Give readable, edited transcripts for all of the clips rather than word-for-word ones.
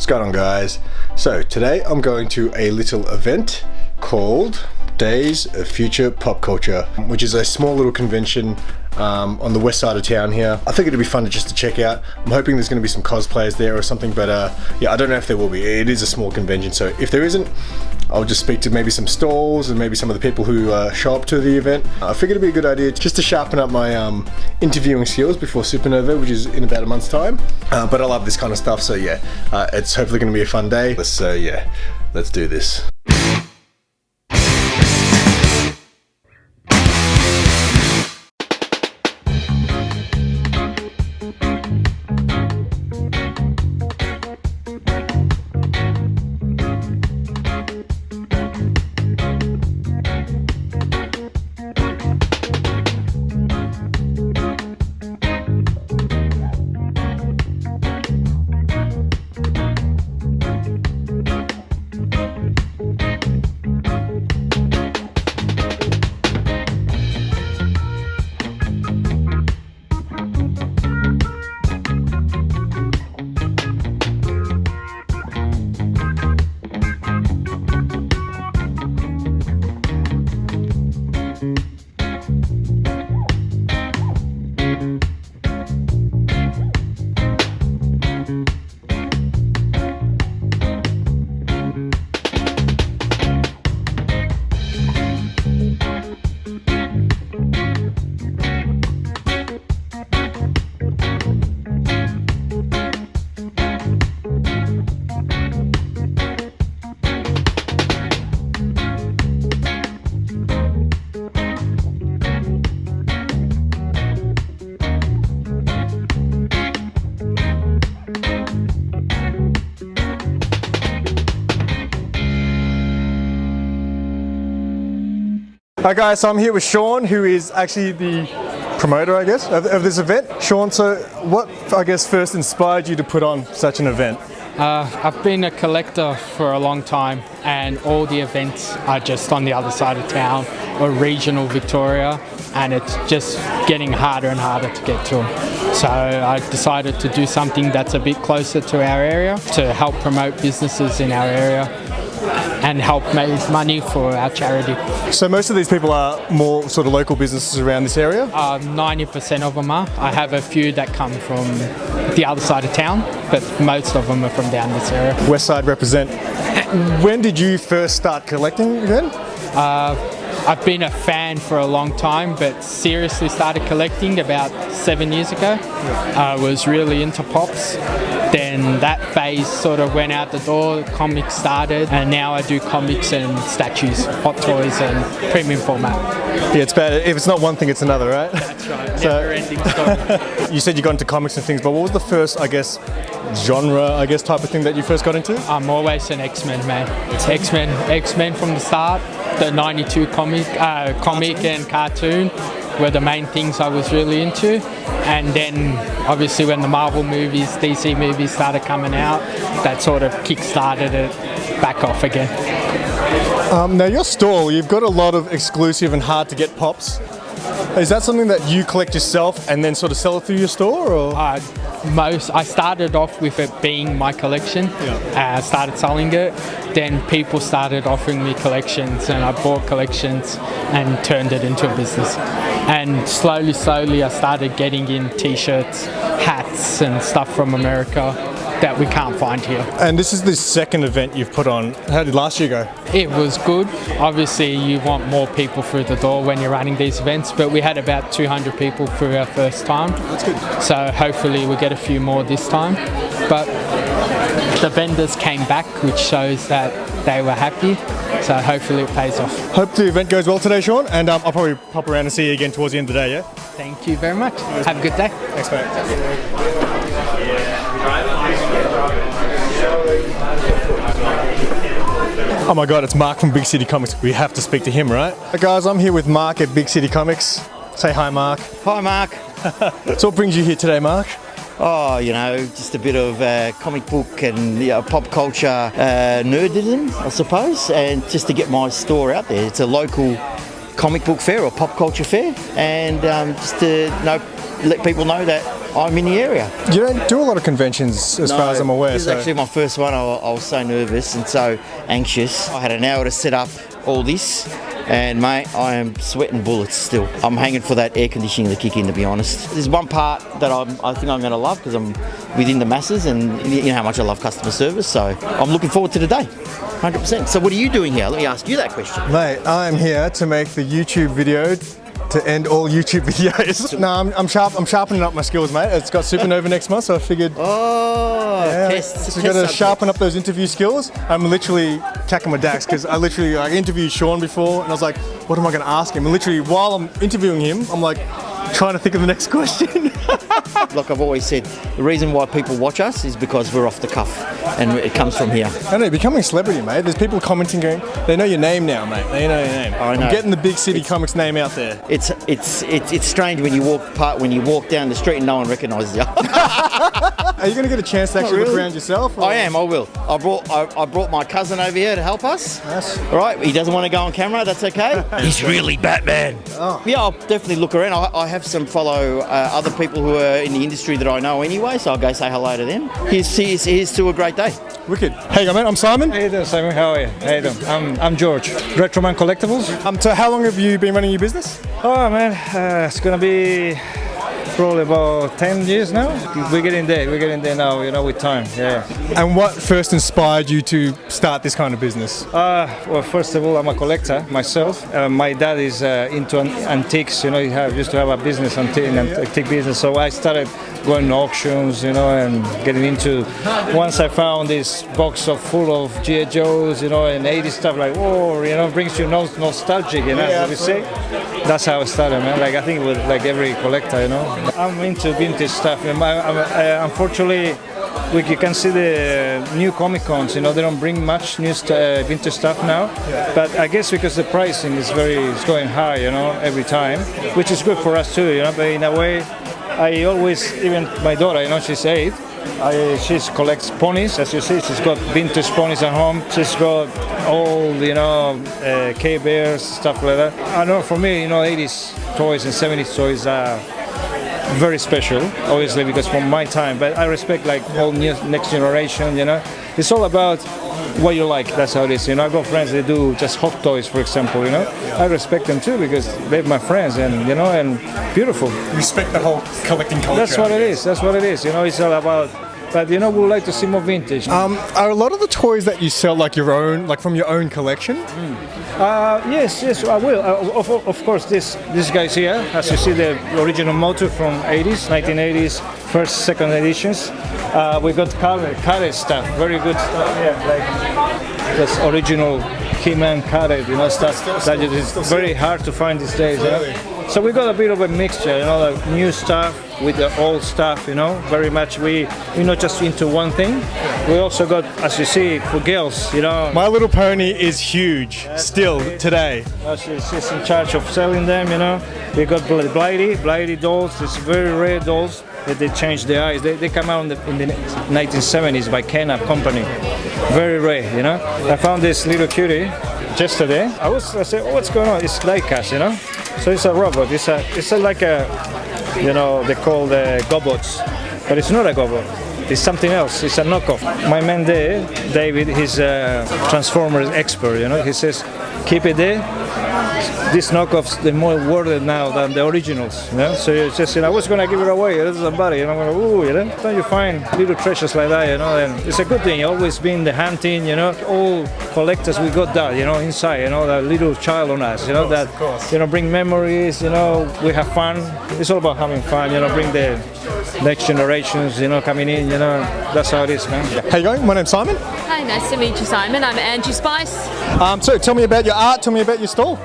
going on, guys? So today I'm going to a little event called Days of Future Pop Culture, which is a small little convention on the west side of town here. I think it'd be fun to check out. I'm hoping there's going to be some cosplayers there or something, but yeah, I don't know if there will be. It is a small convention, so if there isn't, I'll just speak to maybe some stalls and maybe some of the people who show up to the event. I figured it'd be a good idea just to sharpen up my interviewing skills before Supernova, which is in about a month's time. But I love this kind of stuff, so yeah, it's hopefully going to be a fun day. Let's do this. Hi guys, so I'm here with Shaun, who is actually the promoter, I guess, of this event. Shaun, so what, I guess, first inspired you to put on such an event? I've been a collector for a long time, and all the events are just on the other side of town or regional Victoria, and it's just getting harder and harder to get to them. So I decided to do something that's a bit closer to our area to help promote businesses in our area and help raise money for our charity. So most of these people are more sort of local businesses around this area? 90% of them are. I have a few that come from the other side of town, but most of them are from down this area. West Side represent. When did you first start collecting again? I've been a fan for a long time, but seriously started collecting about 7 years ago. I was really into pops. Then that phase sort of went out the door, comics started, and now I do comics and statues, hot toys and premium format. Yeah, it's bad. If it's not one thing, it's another, right? That's right, never-ending story. You said you got into comics and things, but what was the first, I guess, genre, I guess, type of thing that you first got into? I'm always an X-Men man. X-Men from the start. The 92 comic and cartoon were the main things I was really into. And then obviously when the Marvel movies, DC movies started coming out, that sort of kick-started it back off again. Now your stall, you've got a lot of exclusive and hard to get pops. Is that something that you collect yourself and then sort of sell it through your store, or? I started off with it being my collection. Yeah. Started selling it, then people started offering me collections, and I bought collections and turned it into a business. And slowly I started getting in t-shirts, hats and stuff from America that we can't find here. And this is the second event you've put on. How did last year go? It was good. Obviously you want more people through the door when you're running these events, but we had about 200 people through our first time. That's good. So hopefully we'll get a few more this time. But the vendors came back, which shows that they were happy. So hopefully it pays off. Hope the event goes well today, Shaun, and I'll probably pop around and see you again towards the end of the day, yeah? Thank you very much. Have a good day. Thanks, mate. Oh my god, it's Mark from Big City Comics. We have to speak to him, right? Hey guys, I'm here with Mark at Big City Comics. Say hi, Mark. Hi, Mark. So what brings you here today, Mark? Oh, you know, just a bit of comic book and pop culture nerdism, I suppose, and just to get my store out there. It's a local comic book fair or pop culture fair, and just to let people know that I'm in the area. You don't do a lot of conventions as far as I'm aware. This is actually my first one. I was so nervous and so anxious. I had an hour to set up all this. And mate, I am sweating bullets still. I'm hanging for that air conditioning to kick in, to be honest. There's one part that I think I'm going to love because I'm within the masses, and you know how much I love customer service. So I'm looking forward to the day, 100%. So what are you doing here? Let me ask you that question. Mate, I'm here to make the YouTube video to end all YouTube videos. No, I'm sharpening up my skills, mate. It's got Supernova next month, so I figured. Tests. So got to sharpen up those interview skills. I'm literally cacking my dax because I interviewed Shaun before, and I was like, what am I going to ask him? And literally, while I'm interviewing him, I'm like trying to think of the next question. Like I've always said, the reason why people watch us is because we're off the cuff, and it comes from here. I know, becoming a celebrity, mate. There's people commenting going, they know your name now, mate. They know your name. I know. I'm getting the big city comics name out there. It's strange when you walk down the street and no one recognises you. Are you going to get a chance to actually look around yourself? Or? I am. I will. I brought my cousin over here to help us. Yes. All right. He doesn't want to go on camera. That's okay. He's really Batman. Oh. Yeah, I'll definitely look around. I have some follow other people who are in the industry that I know anyway, so I'll go say hello to them. Here's to a great day. Wicked. Hey, mate. I'm Simon. How you doing, Simon? How are you? How you doing? I'm George. RETROMAN Collectables. So how long have you been running your business? Oh man, it's gonna be probably about 10 years now. We're getting there now, you know, with time, yeah. And what first inspired you to start this kind of business? Well, first of all, I'm a collector myself. My dad is into antiques, you know, used to have a business, antique business, so I started going to auctions, you know, and getting into, once I found this box full of G.I. Joes, you know, and 80s stuff, like, oh, you know, brings you nostalgic, you know, as we say. That's how I started, man. Like, I think with like every collector, you know. I'm into vintage stuff. Unfortunately, you can see the new Comic Cons, you know, they don't bring much new vintage stuff now. Yeah. But I guess because the pricing is going high, you know, every time, which is good for us too, you know. But in a way, I always, even my daughter, you know, she's 8. She collects ponies, as you see. She's got vintage ponies at home. She's got old, you know, K-Bears, stuff like that. I know for me, you know, 80s toys and 70s toys are very special, obviously, because from my time. But I respect like all next generation, you know. It's all about what you like. That's how it is. You know, I've got friends that do just hot toys, for example. You know, I respect them too because they're my friends, and you know, and beautiful. Respect the whole collecting culture. That's what it is. That's what it is. You know, it's all about. But you know, we would like to see more vintage. Are a lot of the toys that you sell like your own, like from your own collection? Yes, I will. Of course, this guy's here. As you see, the original motor from 80s, 1980s, first, second editions. We got carded stuff, very good stuff. Yeah, like this original He-Man carded, you know, stuff that is very hard to find these days. You know? So we got a bit of a mixture, you know, like new stuff with the old stuff, you know, very much we're not just into one thing. We also got, as you see, for girls, you know. My Little Pony is huge, still, today. She's in charge of selling them, you know. We got Blighty dolls, these very rare dolls that they changed the eyes. They come out in the 1970s by Kenner Company. Very rare, you know. I found this little cutie yesterday. I said, oh, what's going on? It's like us, you know. So it's a robot. It's like a, you know, they call the Gobots, but it's not a Gobot. It's something else. It's a knockoff. My man there, David, he's a Transformers expert. You know, he says, keep it there. These knockoffs, they're more worth now than the originals. You know? So it's just, you know, I was gonna give it away to somebody, and I'm gonna, ooh, you know. So you find little treasures like that, you know, and it's a good thing. Always been the hunting, you know. All collectors, we got that, you know, inside, you know, that little child on us, you know, that, you know, bring memories, you know, we have fun. It's all about having fun, you know, bring the next generations, you know, coming in, you know. That's how it is, man. How you going? My name's Simon. Hi, nice to meet you, Simon. I'm Angie Spice. So tell me about your art. Tell me about your stall.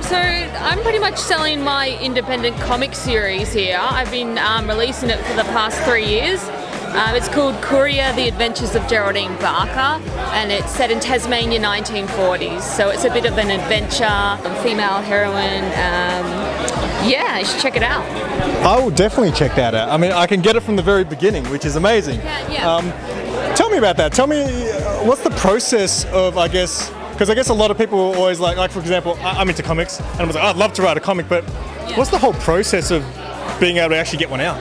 So I'm pretty much selling my independent comic series here. I've been releasing it for the past 3 years. It's called Courier, The Adventures of Geraldine Barker, and it's set in Tasmania 1940s. So it's a bit of an adventure, female heroine. Yeah, you should check it out. I will definitely check that out. I mean, I can get it from the very beginning, which is amazing. Yeah. Tell me about that. Tell me, what's the process of, I guess, because I guess a lot of people are always like for example, I'm into comics, and I was like, I'd love to write a comic, but what's the whole process of being able to actually get one out?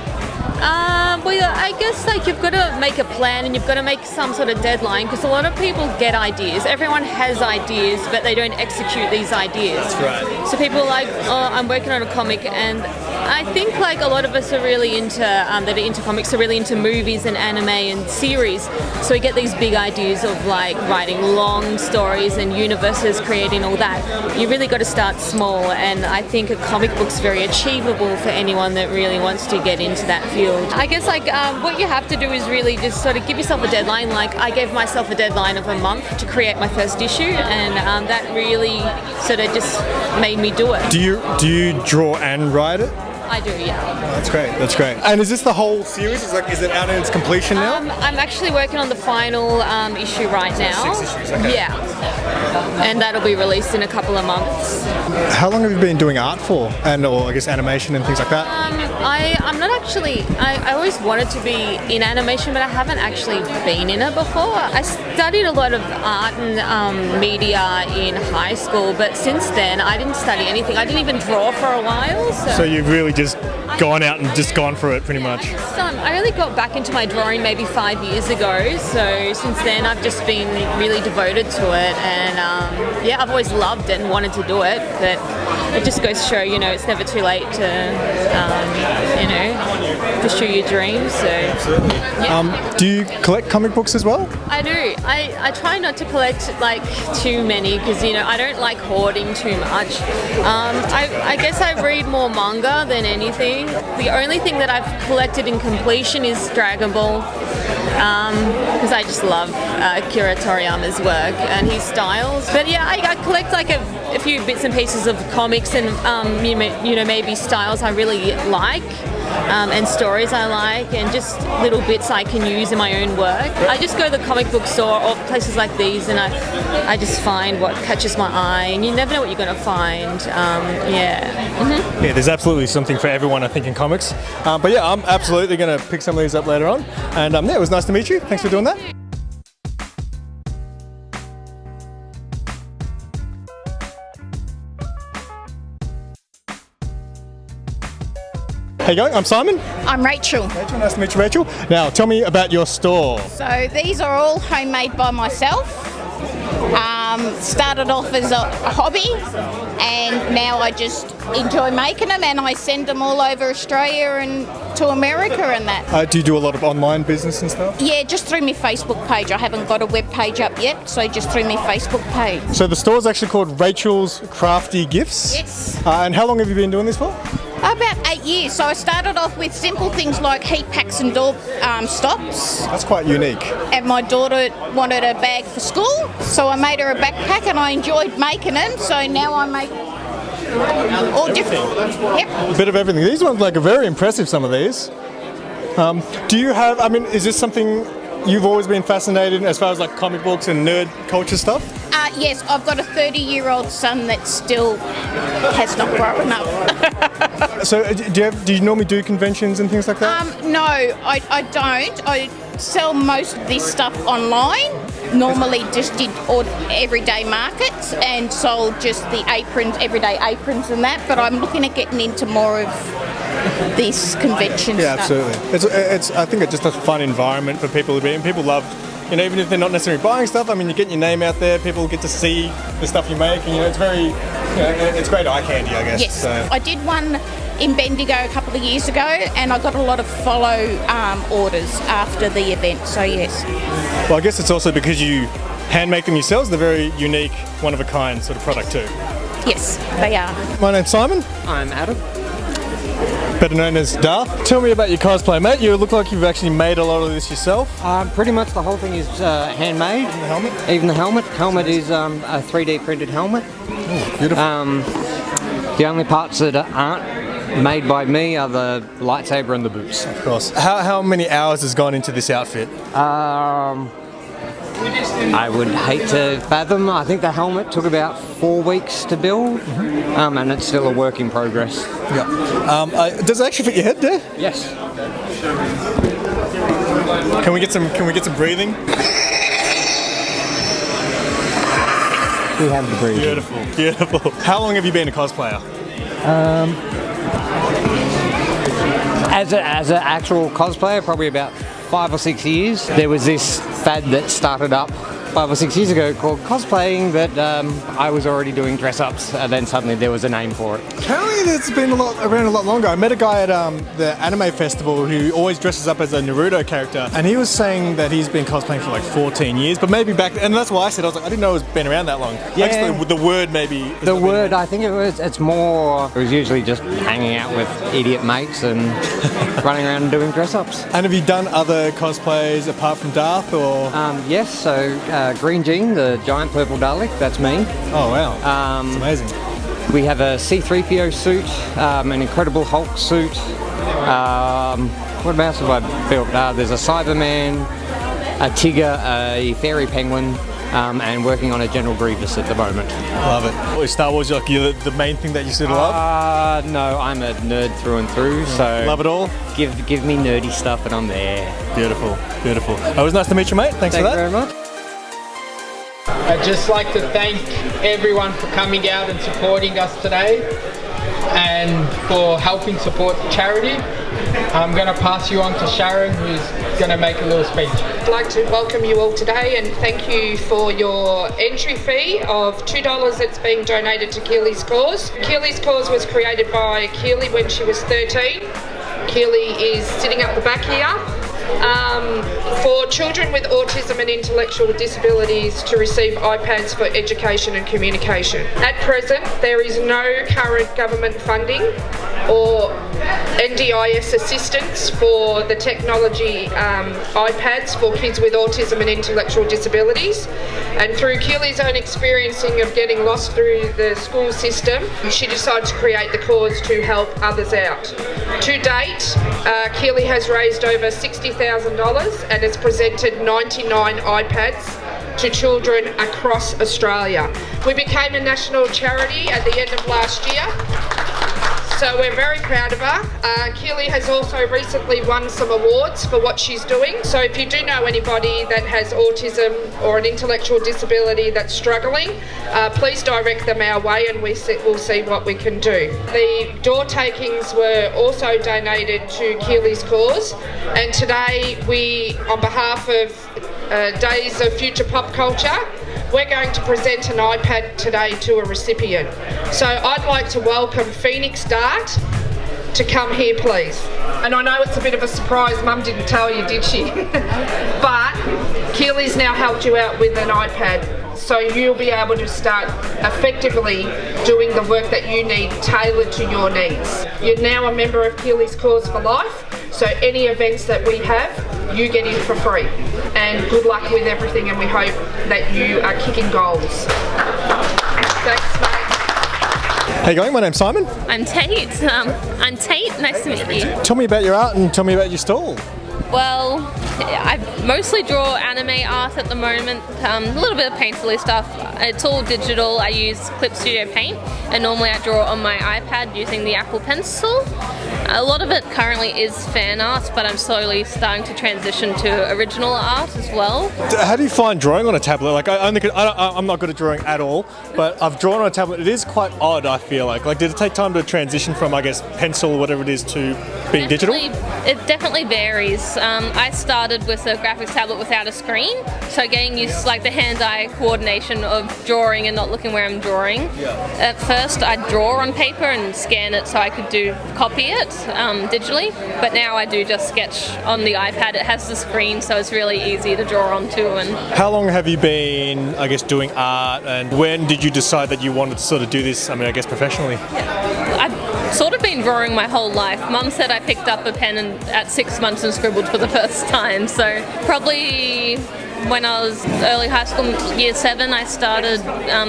Well, I guess like you've got to make a plan and you've got to make some sort of deadline, because a lot of people get ideas. Everyone has ideas, but they don't execute these ideas. That's right. So people are like, oh, I'm working on a comic, and I think like a lot of us are really into that are into comics are really into movies and anime and series. So we get these big ideas of like writing long stories and universes, creating all that. You really got to start small, and I think a comic book's very achievable for anyone that really wants to get into that field. I guess like what you have to do is really just sort of give yourself a deadline. Like I gave myself a deadline of a month to create my first issue, and that really sort of just made me do it. Do you draw and write it? I do, yeah. Oh, that's great. That's great. And is this the whole series? Is it out in its completion now? I'm actually working on the final issue right now. 6 issues. Okay. Yeah, and that'll be released in a couple of months. How long have you been doing art for, or I guess animation and things like that? I'm not actually. I always wanted to be in animation, but I haven't actually been in it before. I studied a lot of art and media in high school, but since then I didn't study anything. I didn't even draw for a while. So you've really just gone out and just gone for it pretty much? I really got back into my drawing maybe 5 years ago, so since then I've just been really devoted to it, and yeah, I've always loved it and wanted to do it, but it just goes to show, it's never too late to, pursue your dreams. So, yeah. Do you collect comic books as well? I do. I try not to collect like too many, because I don't like hoarding too much. I guess I read more manga than anything. The only thing that I've collected in completion is Dragon Ball, because I just love Akira Toriyama's work and his styles. But yeah, I collect like a few bits and pieces of comics and maybe styles I really like. And stories I like, and just little bits I can use in my own work. I just go to the comic book store or places like these, and I just find what catches my eye, and you never know what you're going to find. Yeah. Mm-hmm. Yeah, there's absolutely something for everyone, I think, in comics. But yeah, I'm absolutely going to pick some of these up later on. And yeah, it was nice to meet you. Thanks for doing that. How you going? I'm Simon. I'm Rachel. Rachel, nice to meet you, Rachel. Now, tell me about your store. So these are all homemade by myself. Started off as a hobby, and now I just enjoy making them, and I send them all over Australia and to America and that. Do you do a lot of online business and stuff? Yeah, just through my Facebook page. I haven't got a web page up yet, so just through my Facebook page. So the store's actually called Rachel's Crafty Gifts? Yes. And how long have you been doing this for? About 8 years. So I started off with simple things like heat packs and door stops. That's quite unique. And my daughter wanted a bag for school, so I made her a backpack, and I enjoyed making them. So now I make all different. Yep. A bit of everything. These ones are very impressive, some of these. Do you have, is this something you've always been fascinated in as far as like comic books and nerd culture stuff? Yes, I've got a 30-year-old son that still has not grown up. So do you normally do conventions and things like that? No, I don't. I sell most of this stuff online. Normally just did everyday markets and sold just the aprons, everyday aprons and that, but I'm looking at getting into more of this convention Yeah, stuff. absolutely. It's I think it's just a fun environment for people to be in. People love, even if they're not necessarily buying stuff, you're getting your name out there, people get to see the stuff you make, and it's very, it's great eye candy, I guess. Yes, So. I did one in Bendigo a couple of years ago, and I got a lot of follow orders after the event, so yes. Well, I guess it's also because you hand make them yourselves. They're very unique, one of a kind sort of product too. Yes, they are. My name's Simon. I'm Adam. Better known as Darth. Tell me about your cosplay, mate. You look like you've actually made a lot of this yourself. Pretty much the whole thing is handmade. The helmet? Even the helmet. Helmet is a 3D printed helmet. Oh, beautiful. The only parts that aren't made by me are the lightsaber and the boots. Of course. How many hours has gone into this outfit? I would hate to fathom. I think the helmet took about 4 weeks to build, and it's still a work in progress. Yeah. Does it actually fit your head there? Yes. Can we get some breathing? We have the breathing. Beautiful, beautiful. How long have you been a cosplayer? As an actual cosplayer, probably about 5 or 6 years. There was this fad that started up 5 or 6 years ago called cosplaying, but I was already doing dress-ups, and then suddenly there was a name for it. Apparently it's been around a lot longer. I met a guy at the anime festival who always dresses up as a Naruto character, and he was saying that he's been cosplaying for like 14 years, but maybe back, and that's why I said, I was like, I didn't know it's been around that long. Yeah. I guess the word maybe. The word, I think it was usually just hanging out with idiot mates and running around and doing dress-ups. And have you done other cosplays apart from Darth, or? Yes, so Green Jean, the giant purple Dalek, that's me. Oh wow, that's amazing. We have a C-3PO suit, an Incredible Hulk suit. What else have I built? There's a Cyberman, a Tigger, a Fairy Penguin, and working on a General Grievous at the moment. Love it. Is Star Wars like the main thing that you sort of love? No, I'm a nerd through and through, so... Love it all? Give me nerdy stuff and I'm there. Beautiful, beautiful. It was nice to meet you, mate. Thanks for that. Thank you very much. I'd just like to thank everyone for coming out and supporting us today and for helping support the charity. I'm going to pass you on to Sharon, who's going to make a little speech. I'd like to welcome you all today and thank you for your entry fee of $2 that's being donated to Keely's Cause. Keely's Cause was created by Keely when she was 13. Keely is sitting up the back here. For children with autism and intellectual disabilities to receive iPads for education and communication. At present, there is no current government funding or NDIS assistance for the technology iPads for kids with autism and intellectual disabilities. And through Keely's own experiencing of getting lost through the school system, she decided to create the cause to help others out. To date, Keely has raised over $60,000 and has presented 99 iPads to children across Australia. We became a national charity at the end of last year, so we're very proud of her. Keely has also recently won some awards for what she's doing, so if you do know anybody that has autism or an intellectual disability that's struggling, please direct them our way and we'll see what we can do. The door takings were also donated to Keely's Cause, and today we, on behalf of Days of Future Pop Culture, we're going to present an iPad today to a recipient. So I'd like to welcome Phoenix Dart to come here, please. And I know it's a bit of a surprise, Mum didn't tell you, did she? But Keely's now helped you out with an iPad, so you'll be able to start effectively doing the work that you need tailored to your needs. You're now a member of Keely's Cause for Life, so any events that we have, you get in for free. And good luck with everything, and we hope that you are kicking goals. Thanks, mate. How you going? My name's Simon. I'm Tate. I'm Tate. Nice to meet you. Tell me about your art and tell me about your stall. Well, I mostly draw anime art at the moment, a little bit of painterly stuff. It's all digital. I use Clip Studio Paint, and normally I draw on my iPad using the Apple Pencil. A lot of it currently is fan art, but I'm slowly starting to transition to original art as well. How do you find drawing on a tablet? Like, I'm not good at drawing at all, but I've drawn on a tablet. It is quite odd, I feel like. Like, did it take time to transition from, I guess, pencil or whatever it is to being digital? It definitely varies. I started with a graphics tablet without a screen, so getting used to like the hand-eye coordination of drawing and not looking where I'm drawing. At first, I'd draw on paper and scan it so I could copy it digitally, but now I do just sketch on the iPad. It has the screen, so it's really easy to draw onto. And how long have you been, I guess, doing art, and when did you decide that you wanted to sort of do this, I mean, I guess professionally? I've sort of been drawing my whole life. Mum said I picked up a pen at 6 months and scribbled for the first time, so probably when I was early high school, year 7, I started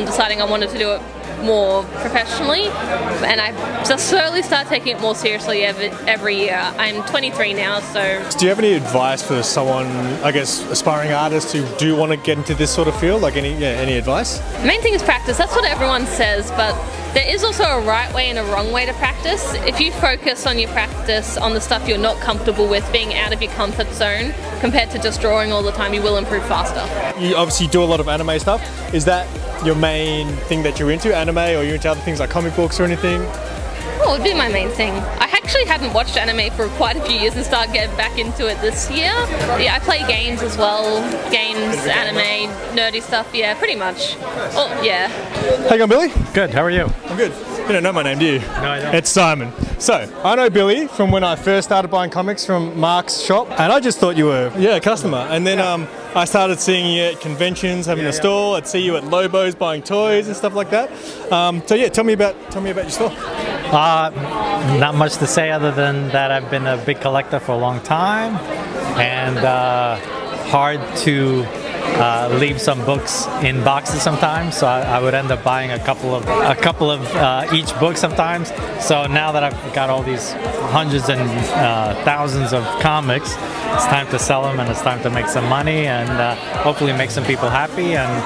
deciding I wanted to do it more professionally, and I just slowly started taking it more seriously every year. I'm 23 now, so... Do you have any advice for someone, I guess, aspiring artists who do want to get into this sort of field? Like any advice? The main thing is practice. That's what everyone says, but there is also a right way and a wrong way to practice. If you focus on your practice on the stuff you're not comfortable with, being out of your comfort zone, compared to just drawing all the time, you will improve faster. You obviously do a lot of anime stuff. Is that your main thing that you're into, anime, or you're into other things like comic books or anything? Oh, it would be my main thing. I had actually hadn't watched anime for quite a few years and started getting back into it this year. Yeah, I play games as well. Games, anime, nerdy stuff, yeah, pretty much. Oh, yeah. How you going, Billy? Good, how are you? I'm good. You don't know my name, do you? No, I don't. It's Simon. So, I know Billy from when I first started buying comics from Mark's shop, and I just thought you were, a customer. And then I started seeing you at conventions, having a stall. I'd see you at Lobo's buying toys and stuff like that. So yeah, tell me about your store. Not much to say other than that I've been a big collector for a long time, and hard to leave some books in boxes sometimes, so I would end up buying a couple of each book sometimes. So now that I've got all these hundreds and thousands of comics, it's time to sell them, and it's time to make some money, and hopefully make some people happy and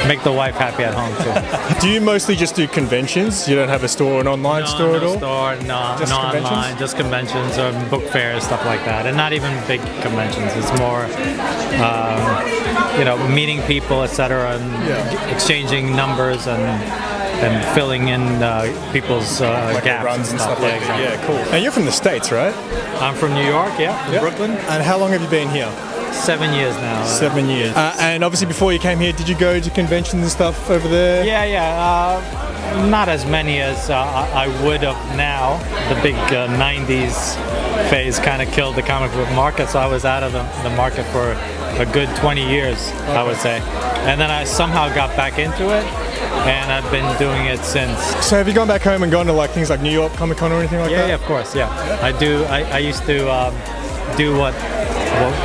make the wife happy at home too. Do you mostly just do conventions? You don't have a store or an online store at all? No, Just no conventions? online, just conventions or book fairs, stuff like that, and not even big conventions. It's more, meeting people, etc., and exchanging numbers and filling in people's gaps runs and stuff Yeah, like that. exactly. Yeah, cool. And you're from the States, right? I'm from New York, from Brooklyn. And how long have you been here? 7 years now. 7 years. And obviously before you came here, did you go to conventions and stuff over there? Not as many as I would have now. The big 90s phase kind of killed the comic book market, so I was out of the market for a good 20 years, I would say. And then I somehow got back into it, and I've been doing it since. So have you gone back home and gone to like things like New York Comic Con or anything like that? Yeah, of course, I do. I used to do what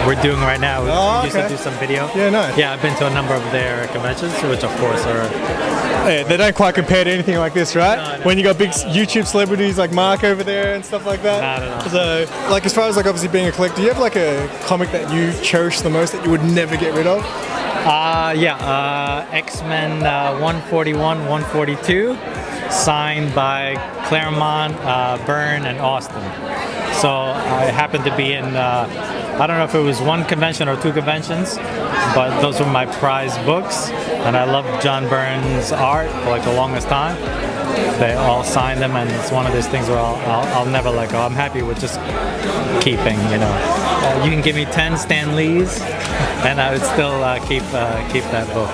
we're doing right now. We used to do some video. Yeah, nice. Yeah, I've been to a number of their conventions, which of course are... Hey, they don't quite compare to anything like this, right? No. When you got big YouTube celebrities like Mark over there and stuff like that. No. So, like as far as like obviously being a collector, do you have like a comic that you cherish the most that you would never get rid of? X-Men 141, 142, signed by Claremont, Byrne, and Austin. So I happened to be in, I don't know if it was one convention or two conventions, but those were my prized books, and I loved John Byrne's art for like the longest time. They all signed them, and it's one of those things where I'll never let go. I'm happy with just keeping, you can give me 10 Stan Lees, and I would still keep that book.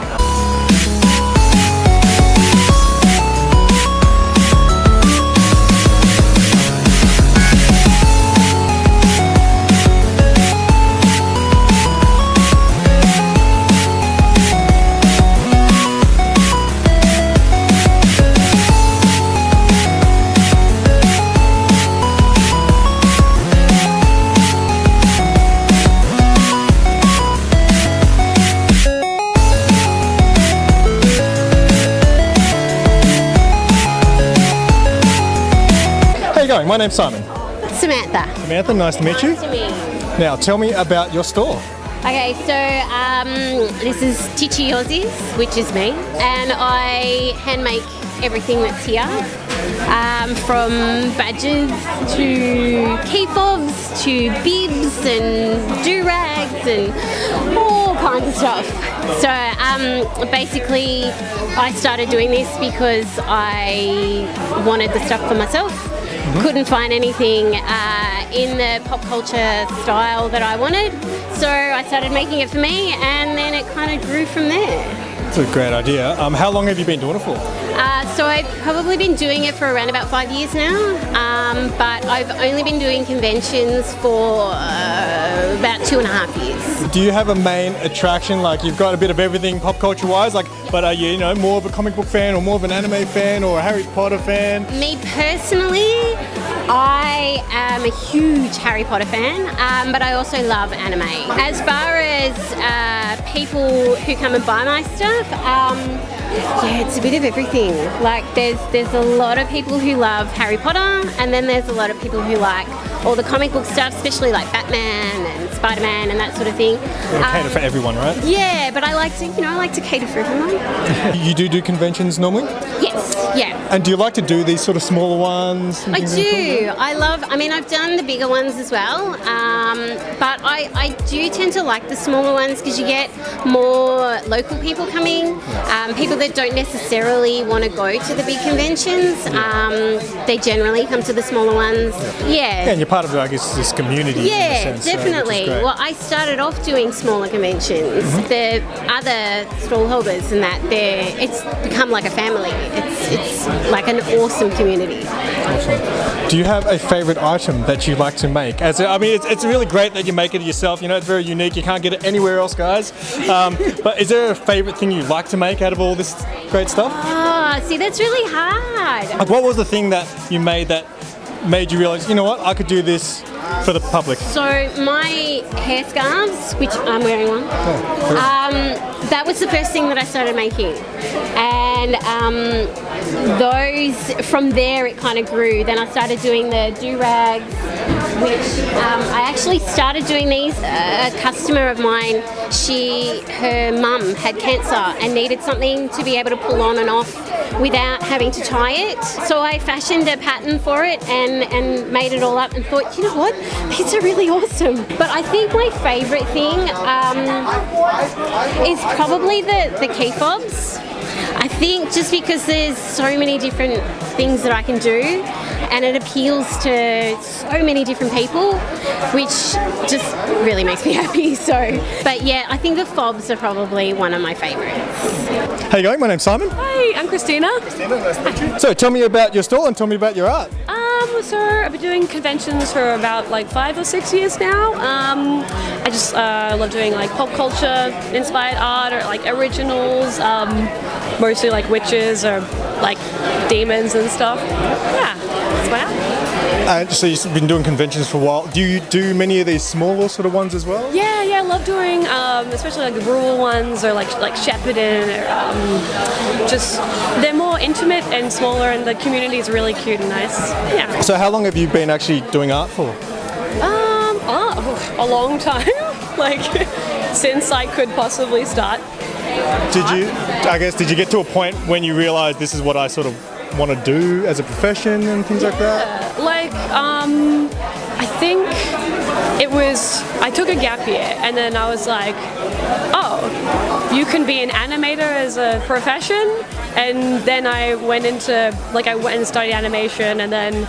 My name's Simon. Samantha. Samantha, nice to meet you. Nice to meet you. Now, tell me about your store. Okay, so this is TITCHY YOSIE'S, which is me, and I hand make everything that's here, from badges to key fobs to bibs and do-rags and all kinds of stuff. So basically I started doing this because I wanted the stuff for myself. Couldn't find anything in the pop culture style that I wanted, so I started making it for me, and then it kind of grew from there. That's a great idea. How long have you been doing it for? So I've probably been doing it for around about 5 years now, but I've only been doing conventions for about 2.5 years. Do you have a main attraction? Like you've got a bit of everything pop culture wise, but are you, more of a comic book fan or more of an anime fan or a Harry Potter fan? Me personally, I am a huge Harry Potter fan, but I also love anime. As far as people who come and buy my stuff, it's a bit of everything. Like there's a lot of people who love Harry Potter, and then there's a lot of people who like all the comic book stuff, especially like Batman and Spider-Man and that sort of thing. Cater for everyone, right? Yeah, but I like to cater for everyone. You do conventions normally? Yes, yeah. And do you like to do these sort of smaller ones? I do. I've done the bigger ones as well, but I do tend to like the smaller ones because you get more local people coming, people that don't necessarily want to go to the big conventions. They generally come to the smaller ones. Yeah. And you're part of, I guess, this community. Yeah, in a sense, definitely. Well, I started off doing smaller conventions. The other stallholders and that, it's become like a family. It's like an awesome community. Awesome. Do you have a favourite item that you like to make? It's really great that you make it yourself. It's very unique. You can't get it anywhere else, guys. But is there a favourite thing you like to make out of all this great stuff? See, that's really hard. Like, what was the thing that you made that made you realise, you know what, I could do this for the public? So my hair scarves, which I'm wearing one, that was the first thing that I started making. And from there it kind of grew. Then I started doing the do-rags, which I actually started doing these. A customer of mine, her mum had cancer and needed something to be able to pull on and off without having to tie it. So I fashioned a pattern for it and made it all up and thought, you know what, these are really awesome. But I think my favourite thing is probably the key fobs. I think just because there's so many different things that I can do and it appeals to so many different people, which just really makes me happy. But yeah, I think the fobs are probably one of my favourites. How you going? My name's Simon. Hi, I'm Cristina. Cristina, nice to meet you. So tell me about your stall and tell me about your art. So I've been doing conventions for about like 5 or 6 years now. I just love doing like pop culture inspired art or like originals, mostly like witches or like demons and stuff. Yeah, that's what happened. So you've been doing conventions for a while. Do you do many of these smaller sort of ones as well? Yeah, I love doing, especially like the rural ones or like Shepparton. Just they're more intimate and smaller, and the community is really cute and nice. Yeah. So how long have you been actually doing art for? A long time. Like since I could possibly start. Did you get to a point when you realised this is what I sort of want to do as a profession and things like that? I think I took a gap year and then I was like, oh, you can be an animator as a profession. And then I went and studied animation and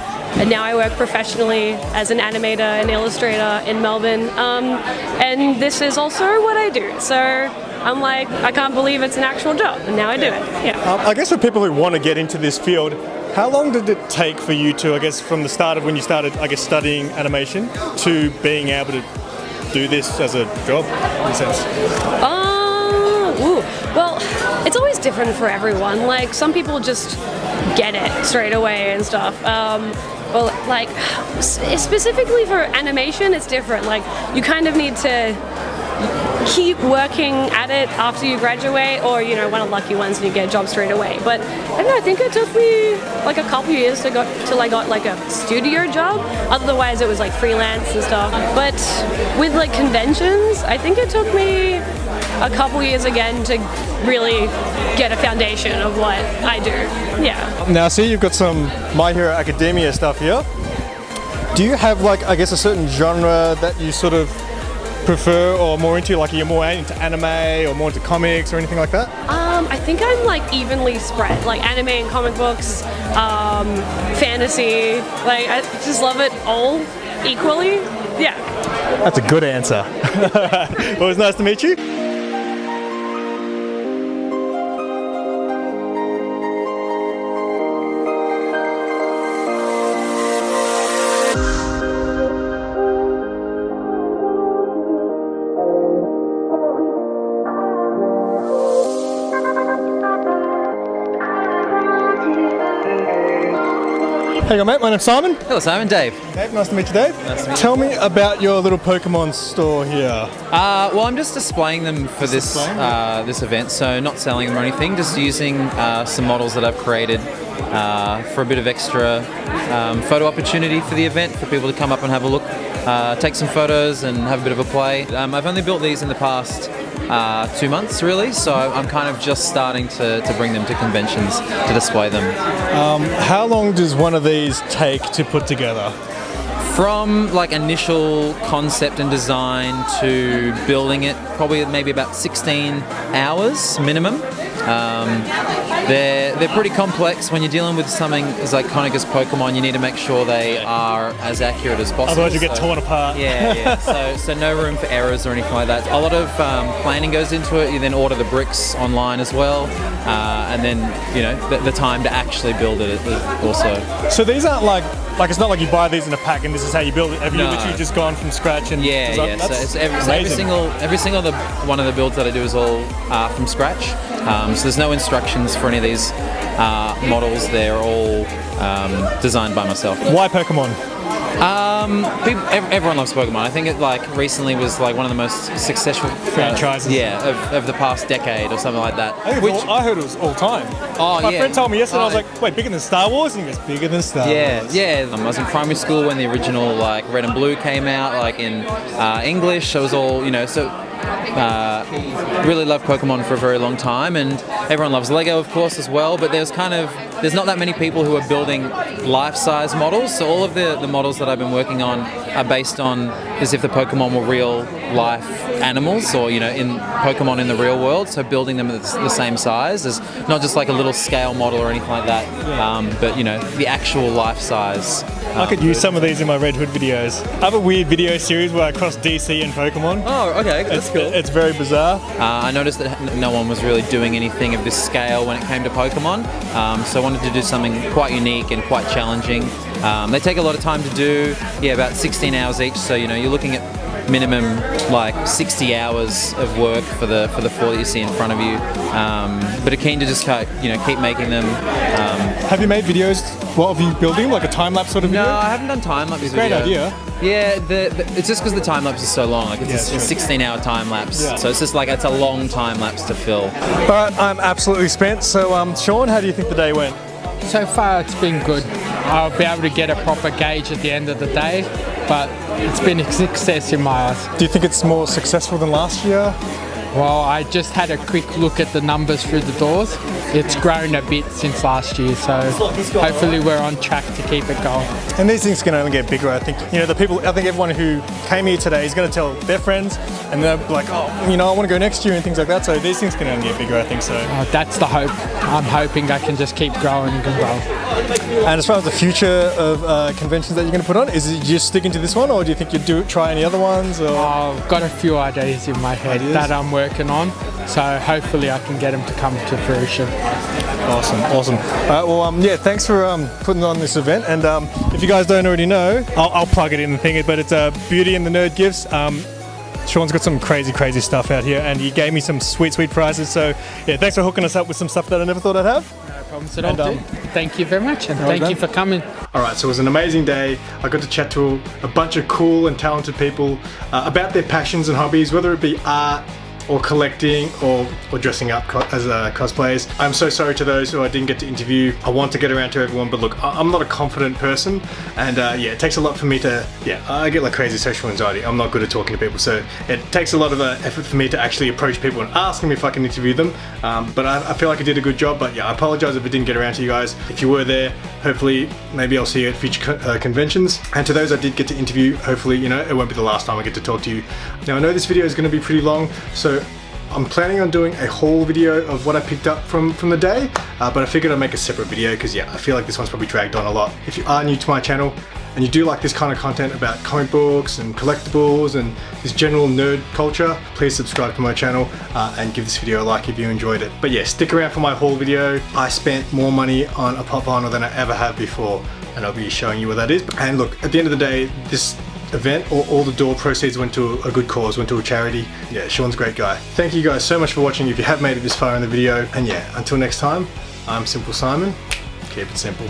now I work professionally as an animator and illustrator in Melbourne. And this is also what I do. So I'm like, I can't believe it's an actual job, and now I do it. Yeah. I guess for people who want to get into this field, how long did it take for you to, I guess, from the start of when you started, I guess, studying animation to being able to do this as a job, in a sense? Well, it's always different for everyone. Like, some people just get it straight away and stuff. Well, like, specifically for animation, it's different. Like, you kind of need to keep working at it after you graduate, or one of the lucky ones and you get a job straight away. But I don't know, I think it took me like a couple years till I got like a studio job. Otherwise it was like freelance and stuff. But with like conventions, I think it took me a couple years again to really get a foundation of what I do. Yeah. Now I see you've got some My Hero Academia stuff here. Do you have like, I guess, a certain genre that you sort of prefer or more into, like you're more into anime or more into comics or anything like that? I think I'm like evenly spread, like anime and comic books, fantasy, like I just love it all equally. Yeah. That's a good answer. Well, it was nice to meet you. Hey, mate, my name's Simon. Hello, Simon. Dave. Dave, nice to meet you, Dave. Nice to meet you. Tell me about your little Pokemon store here. Well, I'm just displaying them for this event, so not selling them or anything, just using some models that I've created for a bit of extra photo opportunity for the event, for people to come up and have a look, take some photos and have a bit of a play. I've only built these in the past 2 months, really, so I'm kind of just starting to bring them to conventions to display them. How long does one of these take to put together? From like initial concept and design to building it, probably maybe about 16 hours minimum. They're pretty complex. When you're dealing with something as iconic as Pokemon, you need to make sure they are as accurate as possible. Otherwise you get torn apart. Yeah. So no room for errors or anything like that. A lot of planning goes into it. You then order the bricks online as well, and then the time to actually build it also. So these aren't like it's not like you buy these in a pack and this is how you build it. Have you literally just gone from scratch and yeah. So it's every single one of the builds that I do is all from scratch. So there's no instructions for any of these models. They're all designed by myself. Why Pokemon? Everyone loves Pokemon. I think it recently was one of the most successful franchises. Of the past decade or something like that. I heard it was all time. My friend told me yesterday. I was like, wait, bigger than Star Wars? And he goes, bigger than Star Wars. Yeah. I was in primary school when the original Red and Blue came out, in English. So it was all really loved Pokemon for a very long time, and everyone loves Lego, of course, as well. But there's not that many people who are building life-size models. So all of the models that I've been working on are based on as if the Pokemon were real life animals, or in Pokemon in the real world. So building them at the same size, as not just like a little scale model or anything like that, but the actual life size. I could use some of these in my Red Hood videos. I have a weird video series where I cross DC and Pokemon. Oh, okay, that's cool. It's very bizarre. I noticed that no one was really doing anything of this scale when it came to Pokemon, so I wanted to do something quite unique and quite challenging. They take a lot of time to do, about 16 hours each, so you're looking at minimum 60 hours of work for the four that you see in front of you. But are keen to just keep making them. Have you made videos? What have you building? Like a time lapse sort of video? No, I haven't done time lapse. Great idea. Yeah, it's just because the time lapse is so long. It's a 16-hour time lapse, so it's just it's a long time lapse to fill. All right, I'm absolutely spent. So, Shaun, how do you think the day went? So far, it's been good. I'll be able to get a proper gauge at the end of the day, but it's been a success in my eyes. Do you think it's more successful than last year? Well, I just had a quick look at the numbers through the doors. It's grown a bit since last year, so hopefully we're on track to keep it going. And these things can only get bigger, I think. I think everyone who came here today is going to tell their friends, and they're like, oh, I want to go next year and things like that. So these things can only get bigger, I think so. That's the hope. I'm hoping I can just keep growing and growing. And as far as the future of conventions that you're going to put on, is it just sticking to this one, or do you think you'd try any other ones? Or? I've got a few ideas in my head that I'm working on, so hopefully I can get them to come to fruition. Awesome. All right, thanks for putting on this event. And if you guys don't already know, I'll plug it in the thing, but it's Beauty and the Nerd Gifts. Shaun's got some crazy stuff out here, and he gave me some sweet prizes. So thanks for hooking us up with some stuff that I never thought I'd have. No problems at all. Thank you very much, and thank you for coming. All right, so it was an amazing day. I got to chat to a bunch of cool and talented people about their passions and hobbies, whether it be art or collecting or dressing up as cosplayers. I'm so sorry to those who I didn't get to interview. I want to get around to everyone, but look, I'm not a confident person, and it takes a lot for me to, I get crazy social anxiety. I'm not good at talking to people, so it takes a lot of effort for me to actually approach people and ask them if I can interview them, but I feel like I did a good job. But I apologize if I didn't get around to you guys. If you were there, hopefully maybe I'll see you at future conventions, and to those I did get to interview, hopefully it won't be the last time I get to talk to you. Now I know this video is going to be pretty long, so I'm planning on doing a whole video of what I picked up from the day, but I figured I'd make a separate video because I feel like this one's probably dragged on a lot. If you are new to my channel and you do like this kind of content about comic books and collectibles and this general nerd culture, please subscribe to my channel and give this video a like if you enjoyed it. But stick around for my haul video. I spent more money on a pop vinyl than I ever have before, and I'll be showing you what that is. And look, at the end of the day, this event, all the door proceeds went to a good cause, went to a charity. Shaun's a great guy. Thank you guys so much for watching if you have made it this far in the video, and until next time, I'm Simple Simon. Keep it simple.